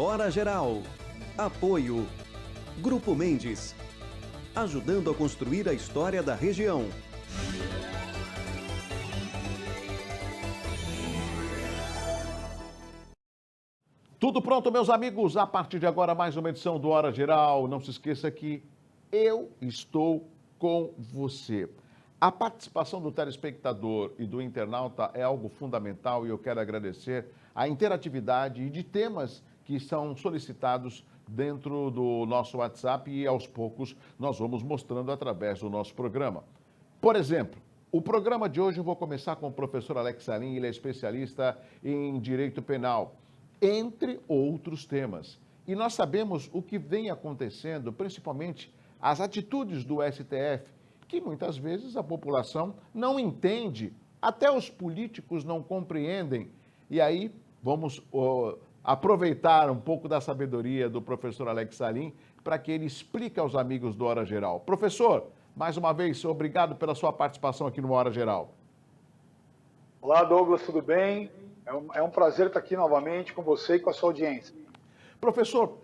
Hora Geral. Apoio. Grupo Mendes. Ajudando a construir a história da região. Tudo pronto, meus amigos? A partir de agora, mais uma edição do Hora Geral. Não se esqueça que eu estou com você. A participação do telespectador e do internauta é algo fundamental e eu quero agradecer a interatividade e de temas que são solicitados dentro do nosso WhatsApp e aos poucos nós vamos mostrando através do nosso programa. Por exemplo, o programa de hoje eu vou começar com o professor Alex Salim, ele é especialista em direito penal, entre outros temas. E nós sabemos o que vem acontecendo, principalmente as atitudes do STF, que muitas vezes a população não entende, até os políticos não compreendem. E aí vamos aproveitar um pouco da sabedoria do professor Alex Salim para que ele explique aos amigos do Hora Geral. Professor, mais uma vez, obrigado pela sua participação aqui no Hora Geral. Olá, Douglas, tudo bem? É um prazer estar aqui novamente com você e com a sua audiência. Professor,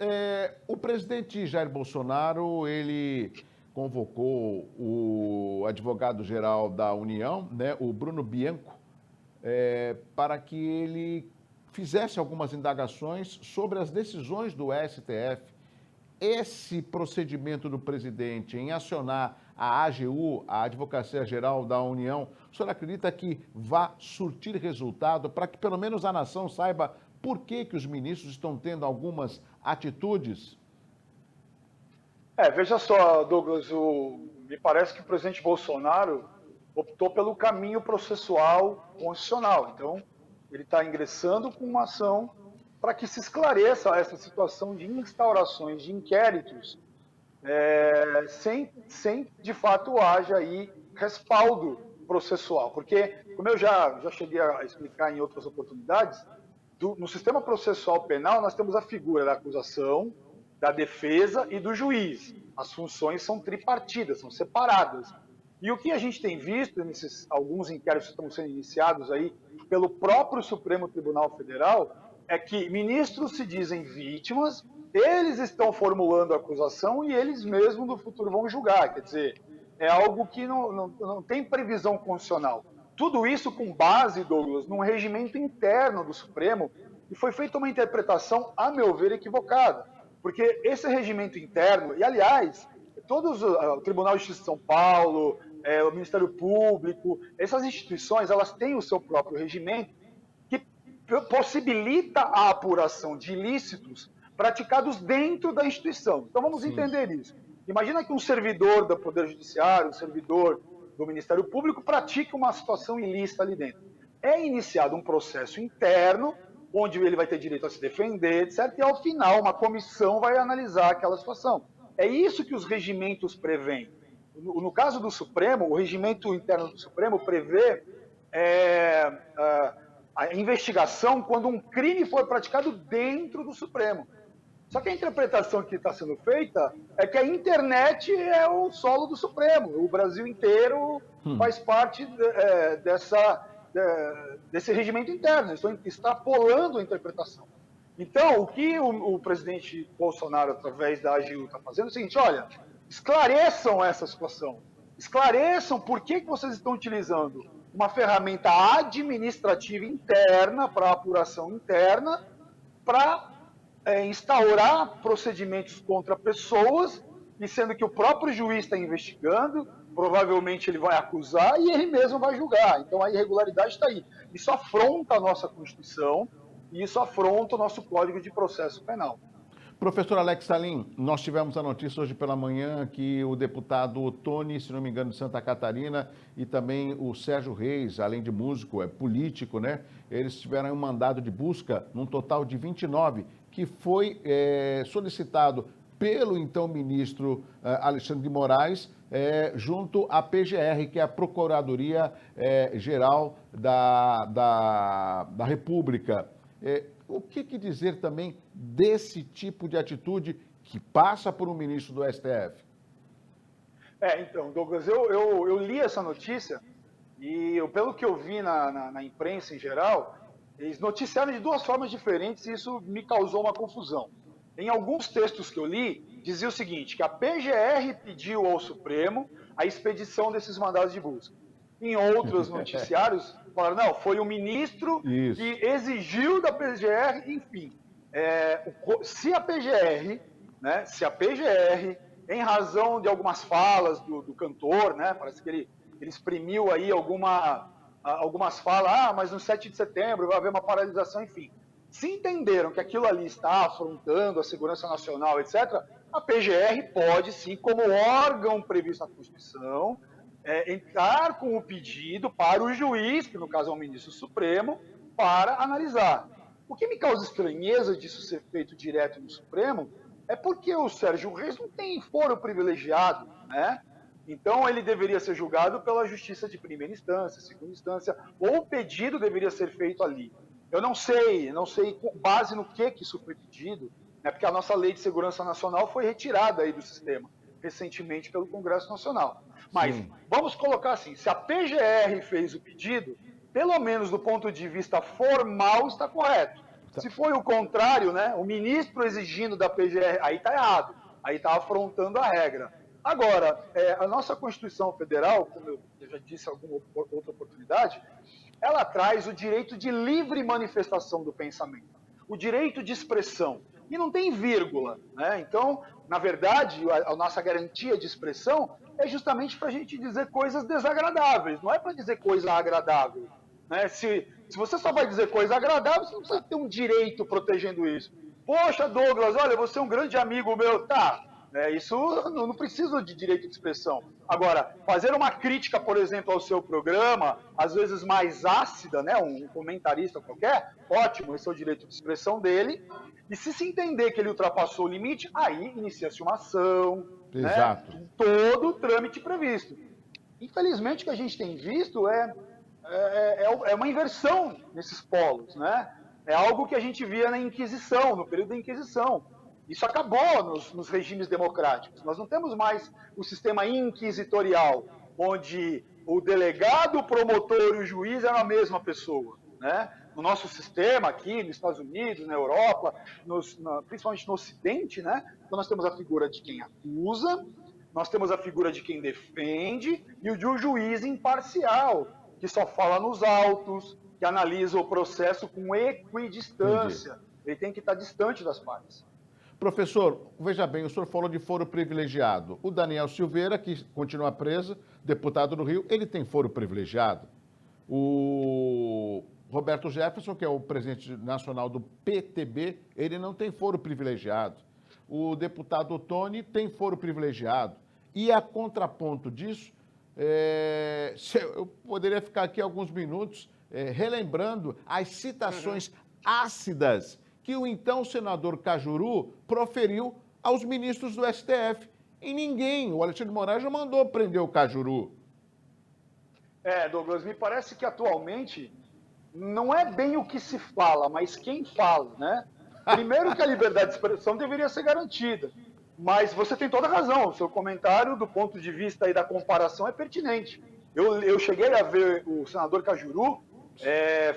o presidente Jair Bolsonaro, ele convocou o advogado-geral da União, né, o Bruno Bianco, para que ele fizesse algumas indagações sobre as decisões do STF. Esse procedimento do presidente em acionar a AGU, a Advocacia Geral da União, o senhor acredita que vá surtir resultado para que pelo menos a nação saiba por que os ministros estão tendo algumas atitudes? Veja só, Douglas, me parece que o presidente Bolsonaro optou pelo caminho processual constitucional. Então, ele está ingressando com uma ação para que se esclareça essa situação de instaurações de inquéritos sem de fato haja aí respaldo processual. Porque, como eu já cheguei a explicar em outras oportunidades, no sistema processual penal nós temos a figura da acusação, da defesa e do juiz. As funções são tripartidas, são separadas. E o que a gente tem visto nesses alguns inquéritos que estão sendo iniciados aí pelo próprio Supremo Tribunal Federal é que ministros se dizem vítimas, eles estão formulando a acusação e eles mesmos no futuro vão julgar. Quer dizer, é algo que não tem previsão constitucional. Tudo isso com base, Douglas, num regimento interno do Supremo, e foi feita uma interpretação, a meu ver, equivocada. Porque esse regimento interno, e aliás, o Tribunal de Justiça de São Paulo, o Ministério Público, essas instituições, elas têm o seu próprio regimento que possibilita a apuração de ilícitos praticados dentro da instituição. Então vamos entender isso. Imagina que um servidor do Poder Judiciário, um servidor do Ministério Público pratique uma situação ilícita ali dentro. É iniciado um processo interno, onde ele vai ter direito a se defender, etc. E ao final uma comissão vai analisar aquela situação. É isso que os regimentos prevêem. No caso do Supremo, o regimento interno do Supremo prevê a investigação quando um crime for praticado dentro do Supremo. Só que a interpretação que está sendo feita é que a internet é o solo do Supremo. O Brasil inteiro faz parte desse regimento interno. Estou extrapolando a interpretação. Então, o que o presidente Bolsonaro, através da AGU, está fazendo é o seguinte: olha, esclareçam essa situação. Esclareçam por que vocês estão utilizando uma ferramenta administrativa interna, para apuração interna, para instaurar procedimentos contra pessoas, e sendo que o próprio juiz está investigando, provavelmente ele vai acusar e ele mesmo vai julgar. Então a irregularidade está aí. Isso afronta a nossa Constituição e isso afronta o nosso Código de Processo Penal. Professor Alex Salim, nós tivemos a notícia hoje pela manhã que o deputado Tony, se não me engano, de Santa Catarina, e também o Sérgio Reis, além de músico, é político, né? Eles tiveram um mandado de busca, num total de 29, que foi solicitado pelo então ministro Alexandre de Moraes, junto à PGR, que é a Procuradoria Geral da República. O que dizer também desse tipo de atitude que passa por um ministro do STF? Então, Douglas, eu li essa notícia e pelo que eu vi na imprensa em geral, Eles noticiaram de duas formas diferentes e isso me causou uma confusão. Em alguns textos que eu li, dizia o seguinte, que a PGR pediu ao Supremo a expedição desses mandados de busca. Em outros noticiários, falaram, não, foi o ministro que exigiu da PGR, enfim. Se a PGR, né, em razão de algumas falas do cantor, né, parece que ele exprimiu aí algumas falas, mas no 7 de setembro vai haver uma paralisação, enfim. Se entenderam que aquilo ali está afrontando a segurança nacional, etc., a PGR pode, sim, como órgão previsto na Constituição, entrar com o pedido para o juiz, que no caso é o ministro Supremo, para analisar. O que me causa estranheza disso ser feito direto no Supremo é porque o Sérgio Reis não tem foro privilegiado, né? Então ele deveria ser julgado pela justiça de primeira instância, segunda instância, ou o pedido deveria ser feito ali. Eu não sei com base no que isso foi pedido, né, porque a nossa Lei de Segurança Nacional foi retirada aí do sistema recentemente pelo Congresso Nacional. Mas vamos colocar assim, se a PGR fez o pedido, pelo menos do ponto de vista formal está correto. Se foi o contrário, né, o ministro exigindo da PGR, aí está errado, aí está afrontando a regra. Agora, a nossa Constituição Federal, como eu já disse em alguma outra oportunidade, ela traz o direito de livre manifestação do pensamento, o direito de expressão, e não tem vírgula, né? Então, na verdade, a nossa garantia de expressão é justamente para a gente dizer coisas desagradáveis, não é para dizer coisa agradável, né? Se você só vai dizer coisa agradável, você não precisa ter um direito protegendo isso. Poxa, Douglas, olha, você é um grande amigo meu, tá? Isso não precisa de direito de expressão. Agora, fazer uma crítica, por exemplo, ao seu programa, às vezes mais ácida, né, um comentarista qualquer, ótimo, esse é o direito de expressão dele. E se entender que ele ultrapassou o limite, aí inicia-se uma ação, exato, né, todo o trâmite previsto. Infelizmente, o que a gente tem visto é uma inversão nesses polos, né? É algo que a gente via na Inquisição, no período da Inquisição. Isso acabou nos regimes democráticos. Nós não temos mais o sistema inquisitorial, onde o delegado, o promotor e o juiz eram a mesma pessoa, né? No nosso sistema aqui, nos Estados Unidos, na Europa, principalmente no Ocidente, né? Então nós temos a figura de quem acusa, nós temos a figura de quem defende e o de um juiz imparcial, que só fala nos autos, que analisa o processo com equidistância. Entendi. Ele tem que estar distante das partes. Professor, veja bem, o senhor falou de foro privilegiado. O Daniel Silveira, que continua preso, deputado do Rio, ele tem foro privilegiado. O Roberto Jefferson, que é o presidente nacional do PTB, ele não tem foro privilegiado. O deputado Tony tem foro privilegiado. E a contraponto disso, eu poderia ficar aqui alguns minutos relembrando as citações ácidas que o então senador Cajuru proferiu aos ministros do STF. E ninguém, o Alexandre de Moraes já mandou prender o Cajuru. Douglas, me parece que atualmente não é bem o que se fala, mas quem fala, né? Primeiro que a liberdade de expressão deveria ser garantida, mas você tem toda a razão, o seu comentário do ponto de vista aí da comparação é pertinente. Eu cheguei a ver o senador Cajuru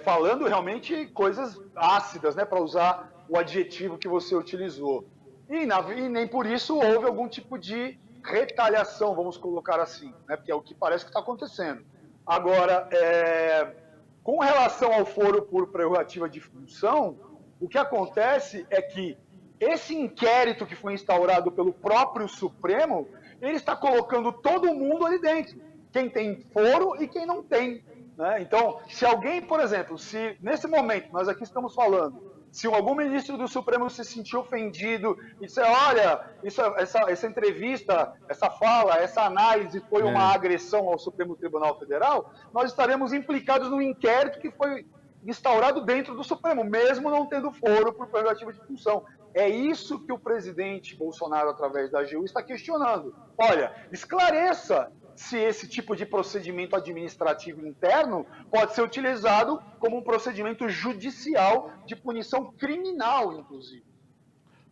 falando realmente coisas ácidas, né, para usar o adjetivo que você utilizou. E nem por isso houve algum tipo de retaliação, vamos colocar assim, né, porque é o que parece que está acontecendo. Agora, com relação ao foro por prerrogativa de função, o que acontece é que esse inquérito que foi instaurado pelo próprio Supremo, ele está colocando todo mundo ali dentro. Quem tem foro e quem não tem. Né? Então, se alguém, por exemplo, se nesse momento, nós aqui estamos falando, se algum ministro do Supremo se sentir ofendido e disser, olha, essa entrevista, essa fala, essa análise foi uma agressão ao Supremo Tribunal Federal, nós estaremos implicados no inquérito que foi instaurado dentro do Supremo, mesmo não tendo foro por prerrogativa de função. É isso que o presidente Bolsonaro, através da AGU, está questionando. Olha, esclareça se esse tipo de procedimento administrativo interno pode ser utilizado como um procedimento judicial de punição criminal, inclusive.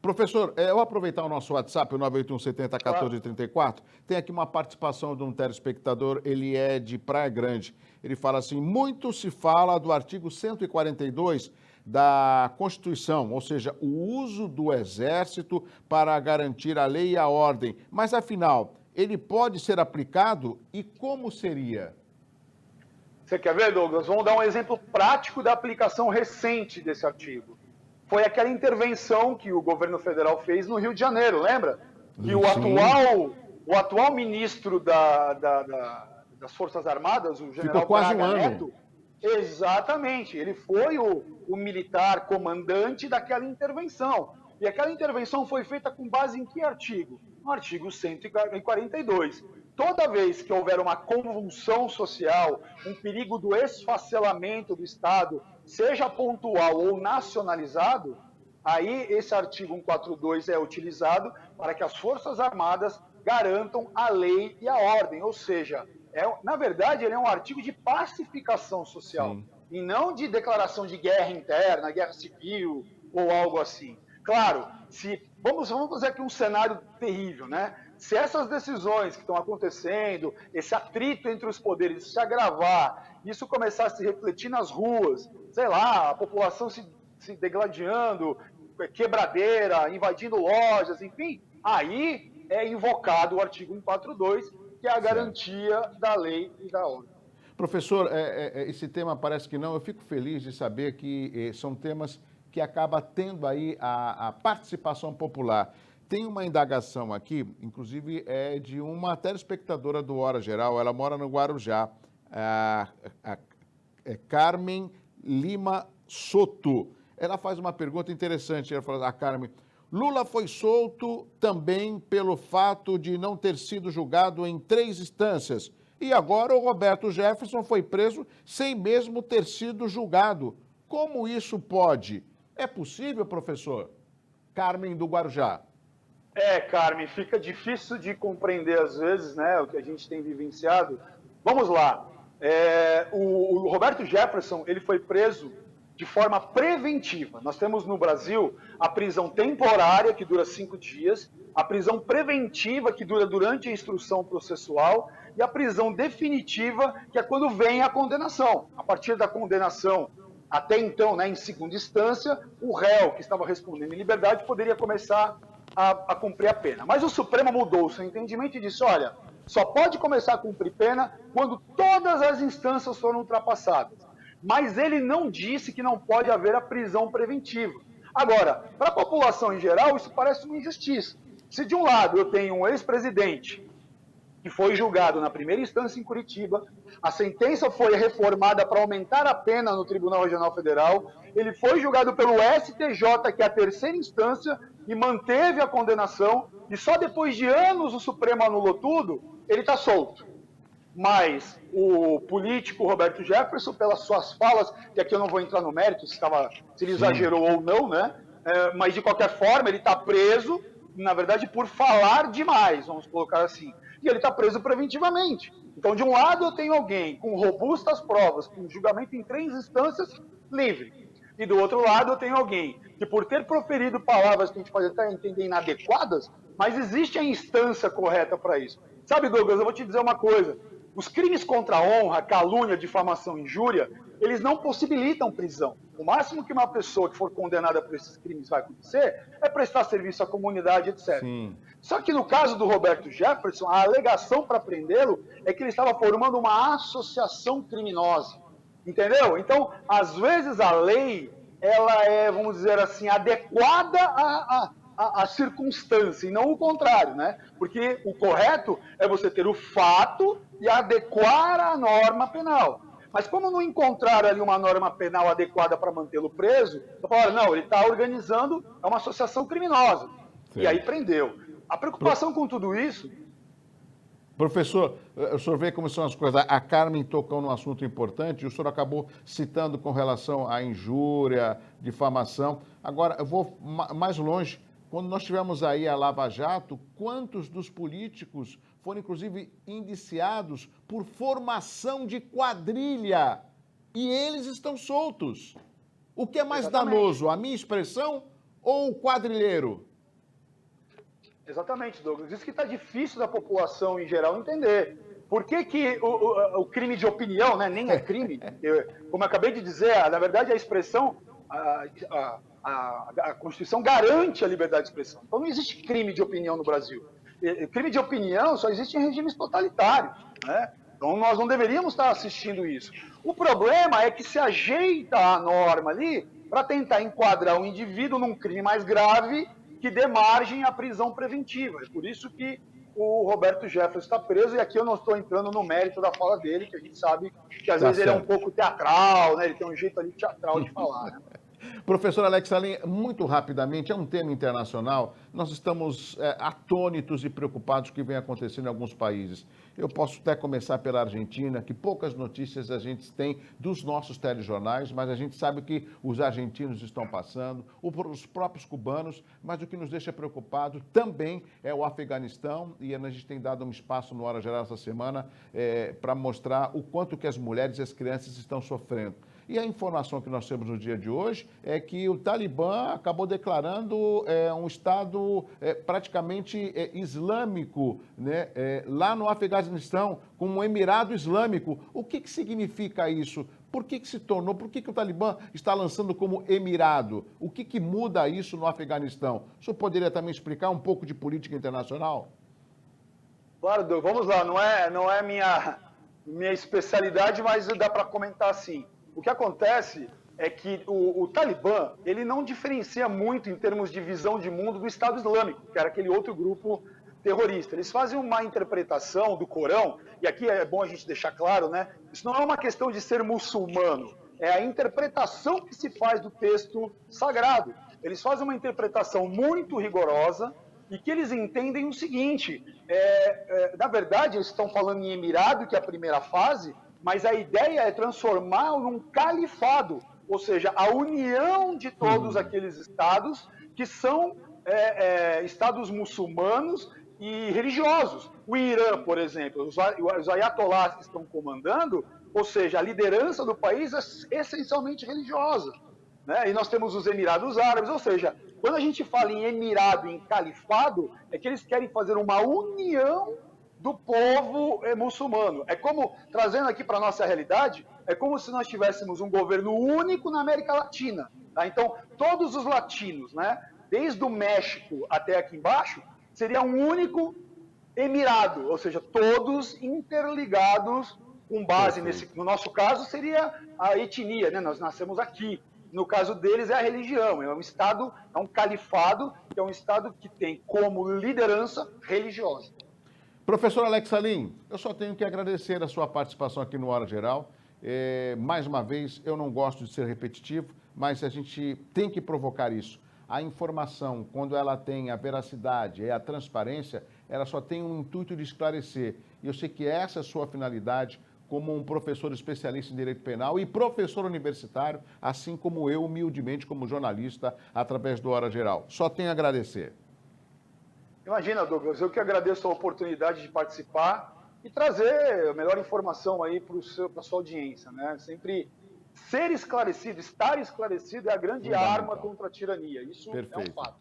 Professor, eu vou aproveitar o nosso WhatsApp, o 981701434. Tem aqui uma participação de um telespectador, ele é de Praia Grande. Ele fala assim: muito se fala do artigo 142 da Constituição, ou seja, o uso do Exército para garantir a lei e a ordem. Mas, afinal, ele pode ser aplicado e como seria? Você quer ver, Douglas? Vamos dar um exemplo prático da aplicação recente desse artigo. Foi aquela intervenção que o governo federal fez no Rio de Janeiro, lembra? Que o atual ministro das Forças Armadas, o general Ficou quase Braga um ano. Neto, exatamente, ele foi o militar comandante daquela intervenção. E aquela intervenção foi feita com base em que artigo? No artigo 142. Toda vez que houver uma convulsão social, um perigo do esfacelamento do Estado, seja pontual ou nacionalizado, aí esse artigo 142 é utilizado para que as Forças Armadas garantam a lei e a ordem. Ou seja, na verdade, ele é um artigo de pacificação social. Sim. E não de declaração de guerra interna, guerra civil ou algo assim. Claro, vamos fazer aqui um cenário terrível, né? Se essas decisões que estão acontecendo, esse atrito entre os poderes se agravar, isso começar a se refletir nas ruas, sei lá, a população se degladiando, quebradeira, invadindo lojas, enfim, aí é invocado o artigo 142, que é a garantia da lei e da ordem. Professor, esse tema parece que não, eu fico feliz de saber que são temas que acaba tendo aí a participação popular. Tem uma indagação aqui, inclusive é de uma telespectadora do Hora Geral, ela mora no Guarujá, Carmen Lima Soto. Ela faz uma pergunta interessante, ela fala: Carmen, Lula foi solto também pelo fato de não ter sido julgado em 3 instâncias. E agora o Roberto Jefferson foi preso sem mesmo ter sido julgado. Como isso pode? É possível, professor? Carmen do Guarujá. Carmen, fica difícil de compreender às vezes, né, o que a gente tem vivenciado. Vamos lá. O Roberto Jefferson, ele foi preso de forma preventiva. Nós temos no Brasil a prisão temporária, que dura 5 dias, a prisão preventiva, que dura durante a instrução processual, e a prisão definitiva, que é quando vem a condenação. A partir da condenação, até então, né, em segunda instância, o réu que estava respondendo em liberdade poderia começar a cumprir a pena. Mas o Supremo mudou o seu entendimento e disse: olha, só pode começar a cumprir pena quando todas as instâncias foram ultrapassadas. Mas ele não disse que não pode haver a prisão preventiva. Agora, para a população em geral, isso parece uma injustiça. Se de um lado eu tenho um ex-presidente que foi julgado na primeira instância em Curitiba, a sentença foi reformada para aumentar a pena no Tribunal Regional Federal, ele foi julgado pelo STJ, que é a terceira instância, e manteve a condenação, e só depois de anos o Supremo anulou tudo, ele está solto. Mas o político Roberto Jefferson, pelas suas falas, que aqui eu não vou entrar no mérito se ele exagerou ou não, né? Mas de qualquer forma ele está preso, na verdade, por falar demais, vamos colocar assim. E ele está preso preventivamente. Então, de um lado, eu tenho alguém com robustas provas, com julgamento em 3 instâncias, livre. E do outro lado, eu tenho alguém que, por ter proferido palavras que a gente pode até entender inadequadas, mas existe a instância correta para isso. Sabe, Douglas, eu vou te dizer uma coisa. Os crimes contra a honra, calúnia, difamação, injúria, eles não possibilitam prisão. O máximo que uma pessoa que for condenada por esses crimes vai acontecer é prestar serviço à comunidade, etc. Sim. Só que no caso do Roberto Jefferson, a alegação para prendê-lo é que ele estava formando uma associação criminosa. Entendeu? Então, às vezes a lei, ela é, vamos dizer assim, adequada à circunstância, e não o contrário, né? Porque o correto é você ter o fato e adequar a norma penal. Mas como não encontraram ali uma norma penal adequada para mantê-lo preso, falaram: não, ele está organizando uma associação criminosa. Sim. E aí prendeu. A preocupação com tudo isso... Professor, o senhor vê como são as coisas. A Carmen tocou num assunto importante e o senhor acabou citando com relação à injúria, difamação. Agora, eu vou mais longe. Quando nós tivemos aí a Lava Jato, quantos dos políticos foram, inclusive, indiciados por formação de quadrilha? E eles estão soltos. O que é mais danoso, a minha expressão ou o quadrilheiro? Exatamente, Douglas. Isso que está difícil da população em geral entender. Por que o crime de opinião, né, nem é crime? Como eu acabei de dizer, na verdade a expressão, a Constituição garante a liberdade de expressão. Então não existe crime de opinião no Brasil. Crime de opinião só existe em regimes totalitários, né? Então nós não deveríamos estar assistindo isso. O problema é que se ajeita a norma ali para tentar enquadrar um indivíduo num crime mais grave que dê margem à prisão preventiva. É por isso que o Roberto Jefferson está preso, e aqui eu não estou entrando no mérito da fala dele, que a gente sabe que às vezes ele é um pouco teatral, né? Ele tem um jeito ali teatral de falar, né? Professor Alex Salim, muito rapidamente, é um tema internacional, nós estamos atônitos e preocupados com o que vem acontecendo em alguns países. Eu posso até começar pela Argentina, que poucas notícias a gente tem dos nossos telejornais, mas a gente sabe que os argentinos estão passando, os próprios cubanos, mas o que nos deixa preocupado também é o Afeganistão, e a gente tem dado um espaço no Hora Geral essa semana para mostrar o quanto que as mulheres e as crianças estão sofrendo. E a informação que nós temos no dia de hoje é que o Talibã acabou declarando um Estado praticamente islâmico, né, lá no Afeganistão, como um Emirado Islâmico. O que significa isso? Por que se tornou? Por que o Talibã está lançando como Emirado? O que muda isso no Afeganistão? O senhor poderia também explicar um pouco de política internacional? Claro, Doug, vamos lá. Não é minha especialidade, mas dá para comentar assim. O que acontece é que o Talibã, ele não diferencia muito em termos de visão de mundo do Estado Islâmico, que era aquele outro grupo terrorista. Eles fazem uma interpretação do Corão, e aqui é bom a gente deixar claro, né? Isso não é uma questão de ser muçulmano, é a interpretação que se faz do texto sagrado. Eles fazem uma interpretação muito rigorosa e que eles entendem o seguinte, na verdade eles estão falando em Emirado, que é a primeira fase, mas a ideia é transformar num califado, ou seja, a união de todos aqueles estados que são estados muçulmanos e religiosos. O Irã, por exemplo, os ayatolás que estão comandando, ou seja, a liderança do país é essencialmente religiosa, né? E nós temos os Emirados Árabes, ou seja, quando a gente fala em Emirado, em califado, é que eles querem fazer uma união do povo muçulmano. É como, trazendo aqui para a nossa realidade, é como se nós tivéssemos um governo único na América Latina. Tá? Então, todos os latinos, né, desde o México até aqui embaixo, seria um único emirado, ou seja, todos interligados com base, no nosso caso, seria a etnia, né? Nós nascemos aqui. No caso deles é a religião, é um estado, é um califado, que é um estado que tem como liderança religiosa. Professor Alex Salim, eu só tenho que agradecer a sua participação aqui no Hora Geral. Mais uma vez, eu não gosto de ser repetitivo, mas a gente tem que provocar isso. A informação, quando ela tem a veracidade, a transparência, ela só tem um intuito de esclarecer. E eu sei que essa é a sua finalidade como um professor especialista em direito penal e professor universitário, assim como eu, humildemente, como jornalista, através do Hora Geral. Só tenho a agradecer. Imagina, Douglas, eu que agradeço a oportunidade de participar e trazer a melhor informação aí para a sua audiência, né? Sempre ser esclarecido, estar esclarecido é a grande arma contra a tirania. Isso é um fato.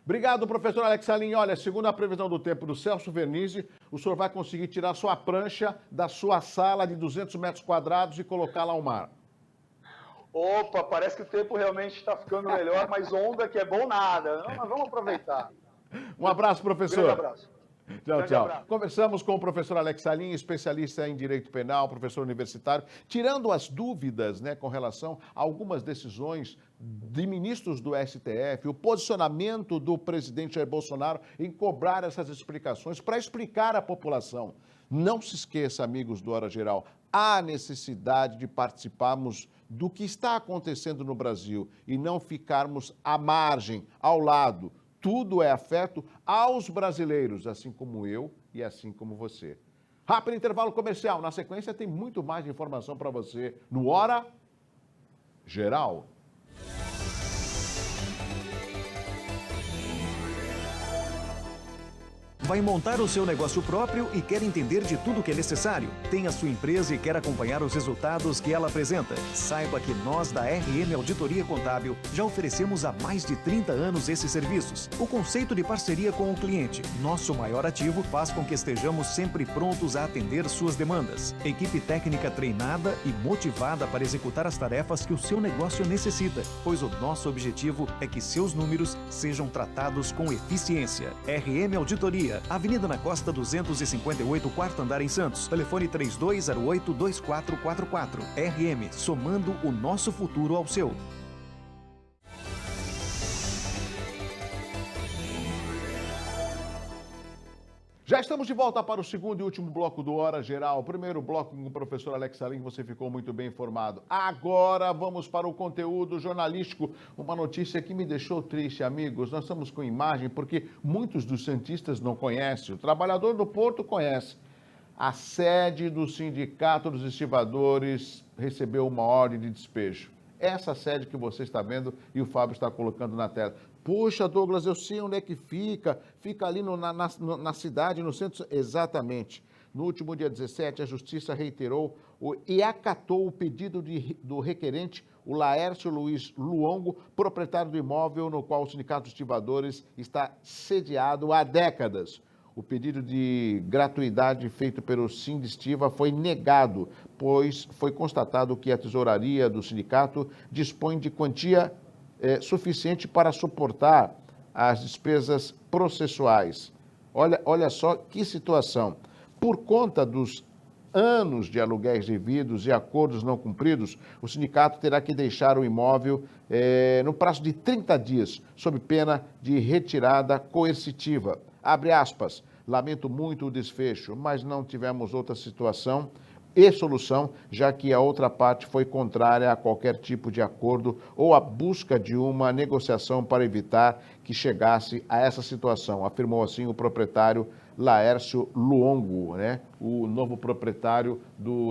Obrigado, professor Alex Salim. Olha, segundo a previsão do tempo do Celso Vernizzi, o senhor vai conseguir tirar sua prancha da sua sala de 200 metros quadrados e colocá-la ao mar. Opa, parece que o tempo realmente está ficando melhor, mas onda que é bom nada. Não, mas vamos aproveitar. Um abraço, professor. Um grande abraço. Tchau, tchau. Conversamos com o professor Alex Salim, especialista em direito penal, professor universitário, tirando as dúvidas, né, com relação a algumas decisões de ministros do STF, o posicionamento do presidente Jair Bolsonaro em cobrar essas explicações para explicar à população. Não se esqueça, amigos do Hora Geral, há necessidade de participarmos do que está acontecendo no Brasil e não ficarmos à margem, ao lado. Tudo é afeto aos brasileiros, assim como eu e assim como você. Rápido intervalo comercial. Na sequência tem muito mais de informação para você no Hora Geral. Vai montar o seu negócio próprio e quer entender de tudo que é necessário? Tem a sua empresa e quer acompanhar os resultados que ela apresenta? Saiba que nós da RM Auditoria Contábil já oferecemos há mais de 30 anos esses serviços. O conceito de parceria com o cliente, nosso maior ativo, faz com que estejamos sempre prontos a atender suas demandas. Equipe técnica treinada e motivada para executar as tarefas que o seu negócio necessita, pois o nosso objetivo é que seus números sejam tratados com eficiência. RM Auditoria, Avenida na Costa 258, quarto andar em Santos. Telefone 3208-2444. RM, somando o nosso futuro ao seu. Já estamos de volta para o segundo e último bloco do Hora Geral. O primeiro bloco com o professor Alex Salim, você ficou muito bem informado. Agora vamos para o conteúdo jornalístico. Uma notícia que me deixou triste, amigos. Nós estamos com imagem porque muitos dos santistas não conhecem. O trabalhador do Porto conhece. A sede do Sindicato dos Estivadores recebeu uma ordem de despejo. Essa sede que você está vendo e o Fábio está colocando na tela. Poxa, Douglas, eu sei onde é que fica. Fica ali na cidade, no centro. Exatamente. No último dia 17, a Justiça reiterou e acatou o pedido do requerente, o Laércio Luiz Luongo, proprietário do imóvel no qual o Sindicato dos Estivadores está sediado há décadas. O pedido de gratuidade feito pelo Sindestiva foi negado, pois foi constatado que a tesouraria do sindicato dispõe de quantia suficiente para suportar as despesas processuais. Olha só que situação. Por conta dos anos de aluguéis devidos e acordos não cumpridos, o sindicato terá que deixar o imóvel no prazo de 30 dias, sob pena de retirada coercitiva. Abre aspas, lamento muito o desfecho, mas não tivemos outra situação e solução, já que a outra parte foi contrária a qualquer tipo de acordo ou a busca de uma negociação para evitar que chegasse a essa situação, afirmou assim o proprietário Laércio Luongo, né? O novo proprietário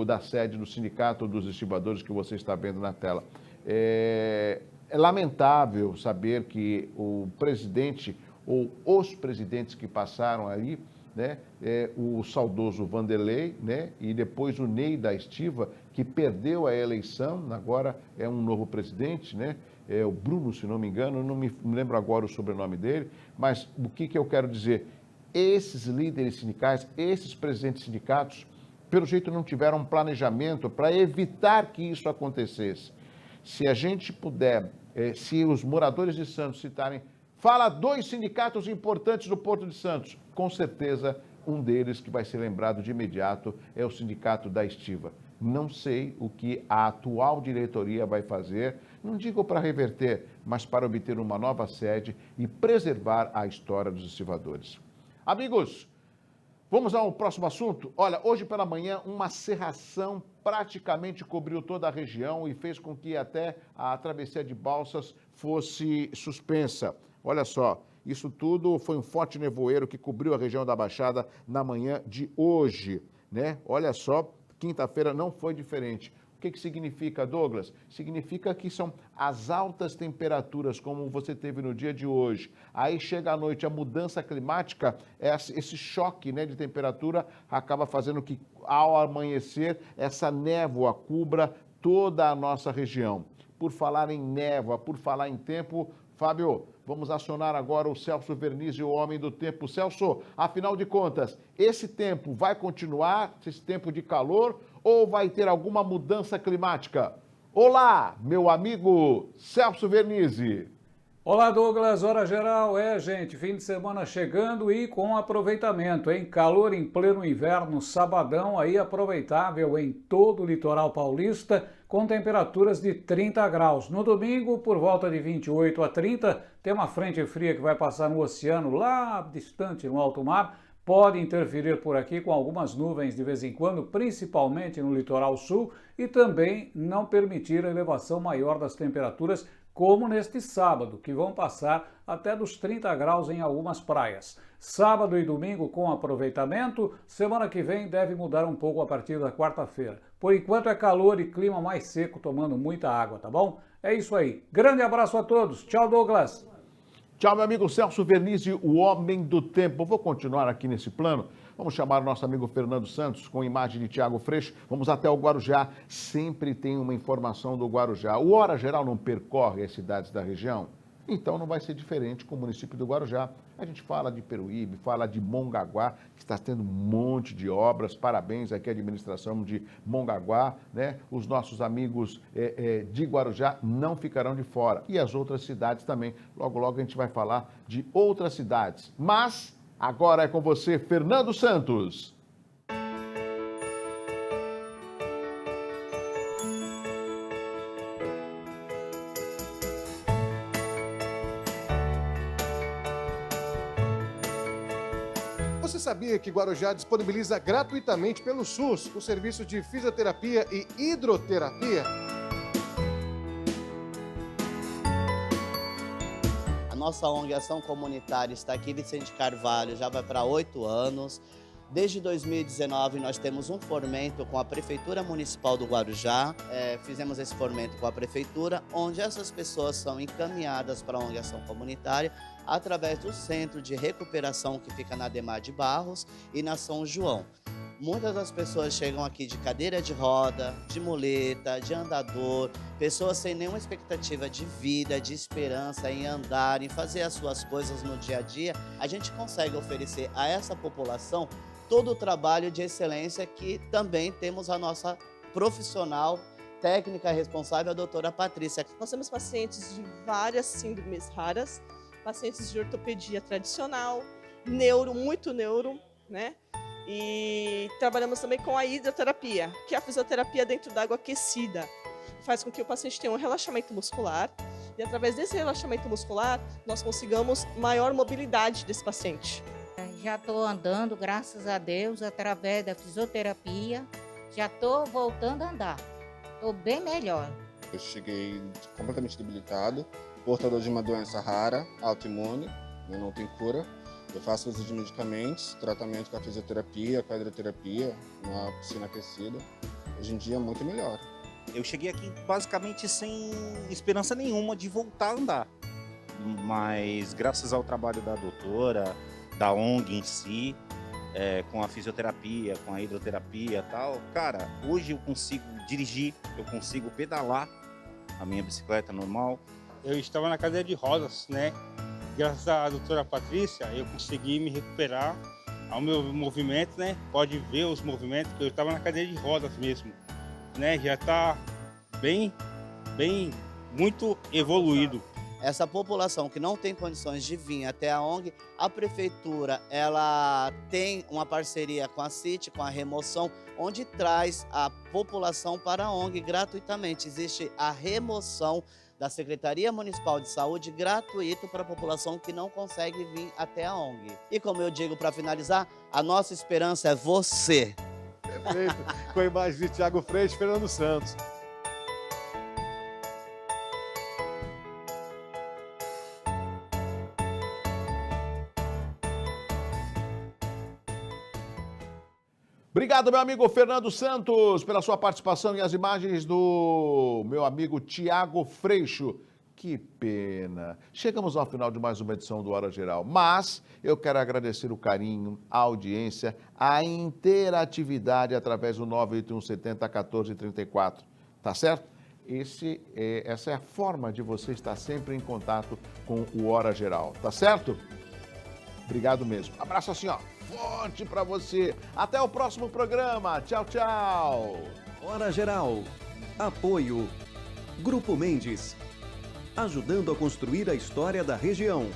da sede do Sindicato dos Estivadores que você está vendo na tela. É lamentável saber que o presidente ou os presidentes que passaram aí, né, o saudoso Vanderlei, né, e depois o Ney da Estiva, que perdeu a eleição, agora é um novo presidente, né, o Bruno, se não me engano, não me lembro agora o sobrenome dele, mas o que eu quero dizer? Esses líderes sindicais, esses presidentes de sindicatos, pelo jeito não tiveram um planejamento para evitar que isso acontecesse. Se a gente puder, se os moradores de Santos citarem, fala 2 sindicatos importantes do Porto de Santos. Com certeza, um deles que vai ser lembrado de imediato é o Sindicato da Estiva. Não sei o que a atual diretoria vai fazer, não digo para reverter, mas para obter uma nova sede e preservar a história dos estivadores. Amigos, vamos ao próximo assunto? Olha, hoje pela manhã, uma cerração praticamente cobriu toda a região e fez com que até a travessia de Balsas fosse suspensa. Olha só, isso tudo foi um forte nevoeiro que cobriu a região da Baixada na manhã de hoje, né? Olha só, quinta-feira não foi diferente. O que significa, Douglas? Significa que são as altas temperaturas, como você teve no dia de hoje. Aí chega à noite, a mudança climática, esse choque, né, de temperatura acaba fazendo que, ao amanhecer, essa névoa cubra toda a nossa região. Por falar em névoa, por falar em tempo, Fábio, vamos acionar agora o Celso Vernizzi, o homem do tempo. Celso, afinal de contas, esse tempo vai continuar, esse tempo de calor, ou vai ter alguma mudança climática? Olá, meu amigo Celso Vernizzi. Olá, Douglas, hora geral. Gente, fim de semana chegando e com aproveitamento, hein? Calor em pleno inverno, sabadão aí aproveitável em todo o litoral paulista, com temperaturas de 30 graus. No domingo, por volta de 28 a 30, tem uma frente fria que vai passar no oceano, lá distante no alto mar, pode interferir por aqui com algumas nuvens de vez em quando, principalmente no litoral sul, e também não permitir a elevação maior das temperaturas, como neste sábado, que vão passar até dos 30 graus em algumas praias. Sábado e domingo com aproveitamento, semana que vem deve mudar um pouco a partir da quarta-feira. Por enquanto é calor e clima mais seco, tomando muita água, tá bom? É isso aí. Grande abraço a todos. Tchau, Douglas. Tchau, meu amigo Celso Vernizzi, o homem do tempo. Vou continuar aqui nesse plano. Vamos chamar o nosso amigo Fernando Santos com imagem de Tiago Freixo. Vamos até o Guarujá. Sempre tem uma informação do Guarujá. O Hora Geral não percorre as cidades da região? Então não vai ser diferente com o município do Guarujá. A gente fala de Peruíbe, fala de Mongaguá, que está tendo um monte de obras. Parabéns aqui à administração de Mongaguá, né? Os nossos amigos de Guarujá não ficarão de fora. E as outras cidades também. Logo, logo a gente vai falar de outras cidades. Mas agora é com você, Fernando Santos. Você sabia que Guarujá disponibiliza gratuitamente pelo SUS o serviço de fisioterapia e hidroterapia? A nossa ONG Ação Comunitária está aqui, Vicente Carvalho, já vai para 8 anos. Desde 2019 nós temos um fomento com a Prefeitura Municipal do Guarujá. Fizemos esse fomento com a Prefeitura, onde essas pessoas são encaminhadas para a ONG Ação Comunitária através do Centro de Recuperação que fica na Ademar de Barros e na São João. Muitas das pessoas chegam aqui de cadeira de roda, de muleta, de andador, pessoas sem nenhuma expectativa de vida, de esperança em andar, em fazer as suas coisas no dia a dia. A gente consegue oferecer a essa população todo o trabalho de excelência que também temos a nossa profissional, técnica responsável, a doutora Patrícia. Nós temos pacientes de várias síndromes raras, pacientes de ortopedia tradicional, muito neuro, né? E trabalhamos também com a hidroterapia, que é a fisioterapia dentro d'água aquecida. Faz com que o paciente tenha um relaxamento muscular e através desse relaxamento muscular nós consigamos maior mobilidade desse paciente. Já estou andando, graças a Deus, através da fisioterapia, já estou voltando a andar, estou bem melhor. Eu cheguei completamente debilitado, portador de uma doença rara, autoimune, não tem cura. Eu faço uso de medicamentos, tratamento com a fisioterapia, com a hidroterapia, uma piscina aquecida. Hoje em dia é muito melhor. Eu cheguei aqui basicamente sem esperança nenhuma de voltar a andar. Mas graças ao trabalho da doutora, da ONG em si, com a fisioterapia, com a hidroterapia e tal, cara, hoje eu consigo dirigir, eu consigo pedalar a minha bicicleta normal. Eu estava na cadeira de rodas, né? Graças à doutora Patrícia, eu consegui me recuperar ao meu movimento, né? Pode ver os movimentos, que eu estava na cadeira de rodas mesmo, né? Já está muito evoluído. Essa população que não tem condições de vir até a ONG, a prefeitura ela tem uma parceria com a CIT, com a remoção, onde traz a população para a ONG gratuitamente. Existe a remoção da Secretaria Municipal de Saúde gratuito para a população que não consegue vir até a ONG. E como eu digo para finalizar, a nossa esperança é você. Perfeito. Com a imagem de Tiago Freixo e Fernando Santos. Obrigado, meu amigo Fernando Santos, pela sua participação e as imagens do meu amigo Tiago Freixo. Que pena. Chegamos ao final de mais uma edição do Hora Geral, mas eu quero agradecer o carinho, a audiência, a interatividade através do 981701434. Tá certo? Essa é a forma de você estar sempre em contato com o Hora Geral. Tá certo? Obrigado mesmo. Abraço assim, ó, forte pra você. Até o próximo programa. Tchau, tchau. Hora Geral. Apoio. Grupo Mendes. Ajudando a construir a história da região.